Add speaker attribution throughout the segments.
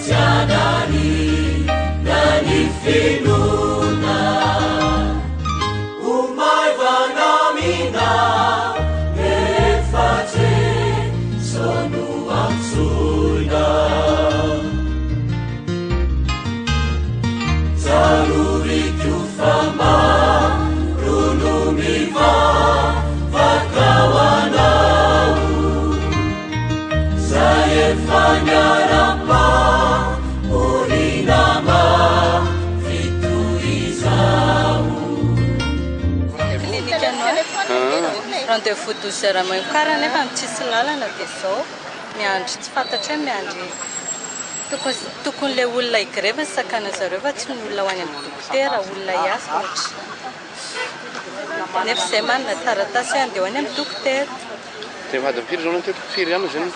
Speaker 1: janani nani finuna umay vanamina efate sonu amsuna zaruriku fama runumiva vakawanau Fanyarapa Urinama Fituizau
Speaker 2: Rendez-vous 12 heures amin'ny kara nefa tsisy lalana dia zao miandry tsy fantatra hoe miandry tokony le olona igrevana sakana zareo fa tsy ny olona ho any amin'ny dokotera olona hiasa ohatra nefa izay manana taratasy andeha ho any amin'ny dokotera
Speaker 3: dia mivadiny firy zao nanteto firy ihany zany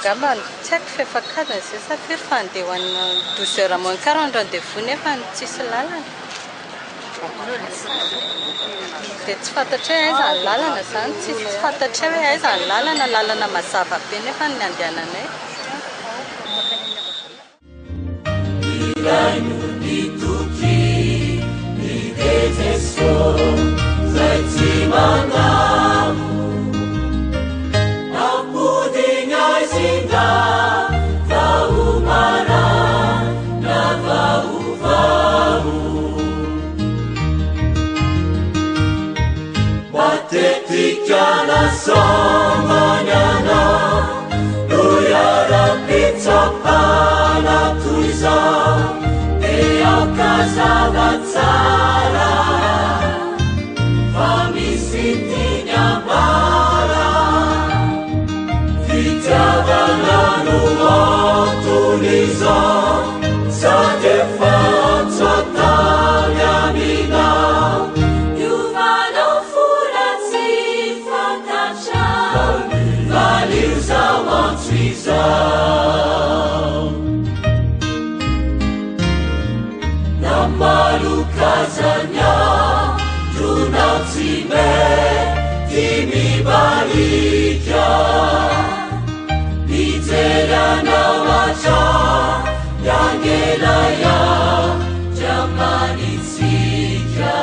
Speaker 2: Gamba tsy haiko fefakadiny izay sa firy fa andeha ho any 12 heures amin'ny kara ny rendez-vous nefa tsisy lalana dia tsy fantatra hoe aiza ny lalana zany tsy fantatra hoe aiza ny lalana mazava be nefa ny andehananay
Speaker 1: Nituki Nideteso Zaitimanamu Apudinya Zinda Vaumara Na Vau Batetikana Somanyana Nuyara Pitsapana Tuiza Kasavatsara Vamisitinya Mara Vitavana Nuotuniza Sadefatsa Talyamina Yuvano Furatsi Fatacha Valiza Wantsiza Malukazanya Junatsime Timi Balika Nitera Nawacha Yangelaya Jamani Sika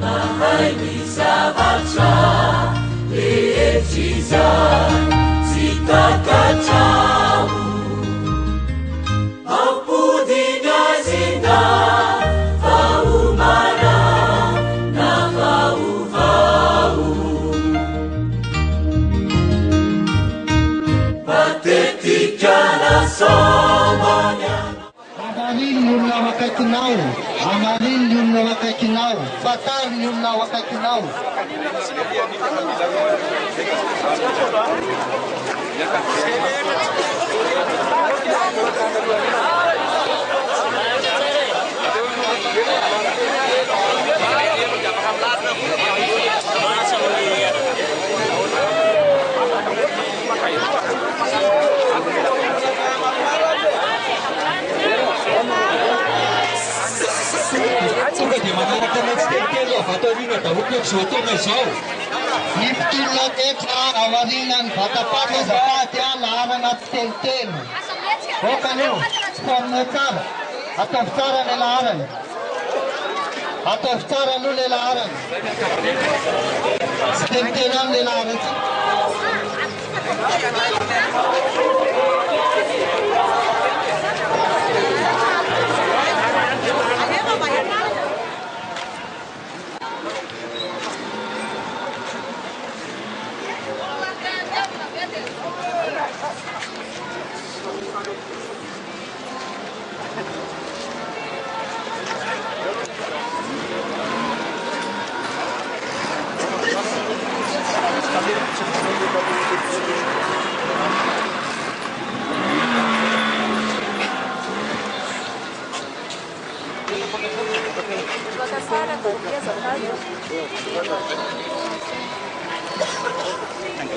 Speaker 1: Mahaini Savacha Leetiza Zitakacha
Speaker 4: Amalin yung nawakakinaw. Amalin yung nawakakinaw. Batal yung nawakakinaw. Niptulot ekstra awarinan batapato zapatia laranat tenten. Okano spornotar atau cara nelaran. Atau cara nu nelaran. Tentenan nelaran.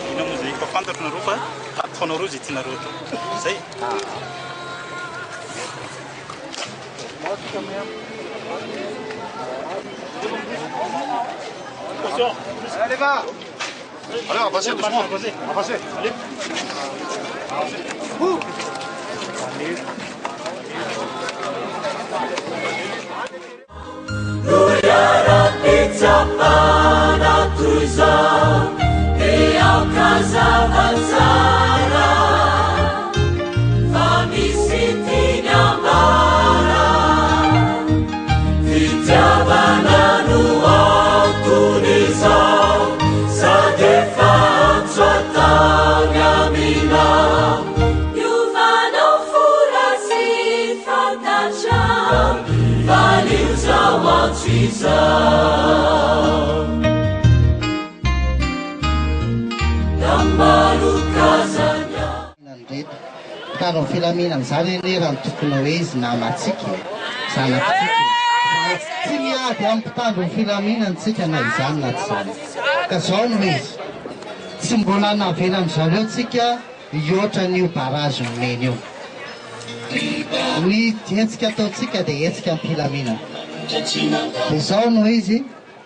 Speaker 5: Ina muzika fantatro nareo fa ataonareo izay tianareo atao. Zay.
Speaker 3: Allez va. Allez, avancez doucement. Avancez. Allez.
Speaker 4: mpitandro ny filaminana zany eny raha ny tokony hoe izy namatsika zanatsika tsy miady amin'ny mpitandro ny filaminantsika na izany na tsy zany ka zao no izy tsy mbola navelany zareo tsika ioatra n'io barazy nomeny io ny hetsika ataotsika dia hetsika amin'ny filaminana dia zao no izy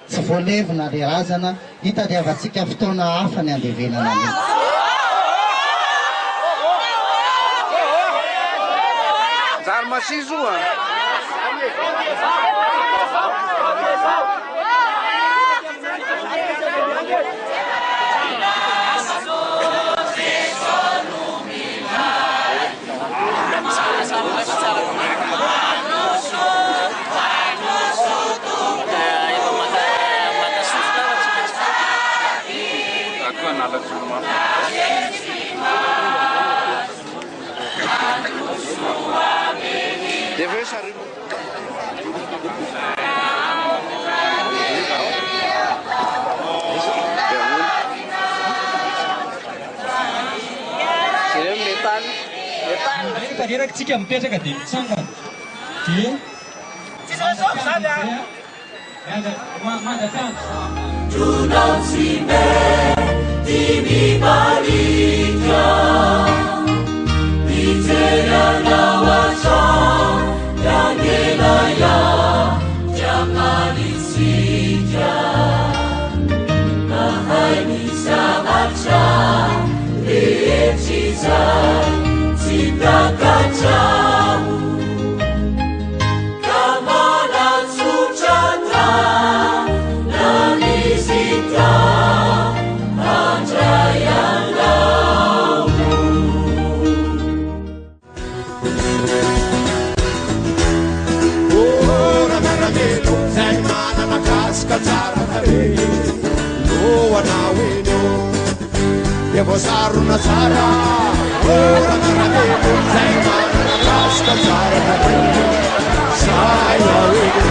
Speaker 4: tsy voalevina le razana hitadiavatsika fotoana hafa ny andevenana mihitsy
Speaker 3: Zary masiso a. Deve ser.
Speaker 6: Rehefa tsika mipetraka dia mitsangana dia
Speaker 1: Tunasime timibarika Bitera nawacha Yangelaya Jamani sija Mahaini sabacha Liechizai Sitakachau Kamana suchata Namisita Anjayandau
Speaker 7: Ora meramelo Zay mana nakaska tsara hare Loa na wino Devo saruna tsara Ora meramelo Zay mana nakaska tsara hare Sai na wino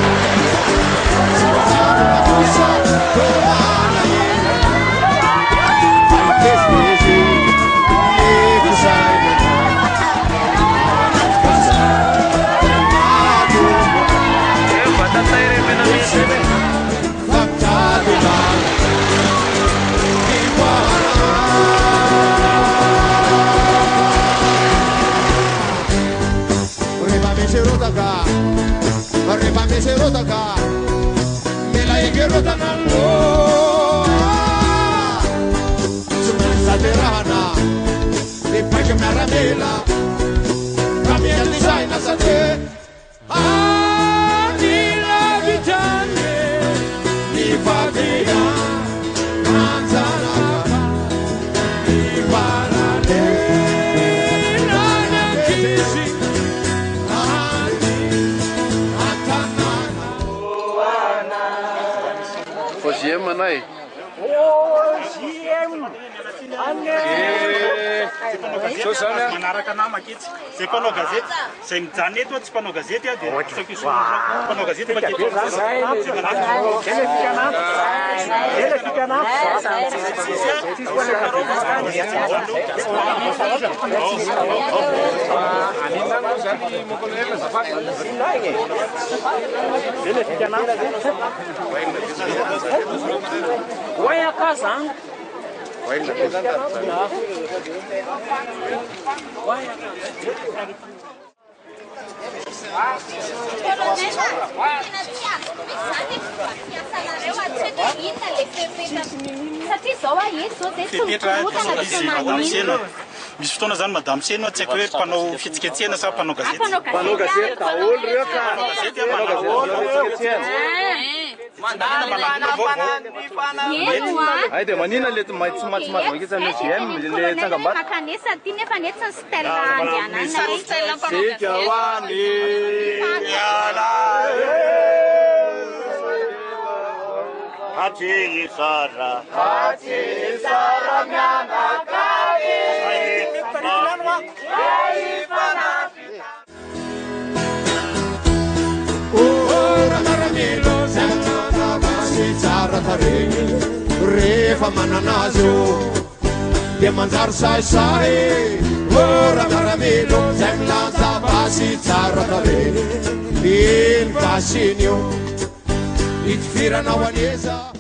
Speaker 7: Saruna kusa Kovana yena Ai kesmezi Ego sai na Arriba mi serotaka Mela igerota nallo Sumesa terana Di pake meramela Kami al design asate Ani la vitane Ni fatia Manzana Ni barane Nana kisi
Speaker 3: OGM anay.
Speaker 5: Manaraka namako itsy. Zay mpanao gazety, zay mijanona eto tsy mpanao gazety dia mpanao gazety maketo.
Speaker 1: Vai a casa.
Speaker 5: Misy fotoana zany madame Seno tsy haiko hoe mpanao fitsiketsehana sa mpanao gazety.
Speaker 3: Mpanao gazety daholo reo ka.
Speaker 5: Gazety
Speaker 3: Ay dia manina le tsy mahazo akitsany OGM le tsangambata.
Speaker 8: Kanesa ty nefa netsy ny style andianana.
Speaker 3: Sika wani.
Speaker 5: Hati Sara mianakari.
Speaker 7: Ora maramelo Zana basi tsara taregny Rehefa manana azy io Dia manjary saisay Ora maramelo masinio itifiranao aneza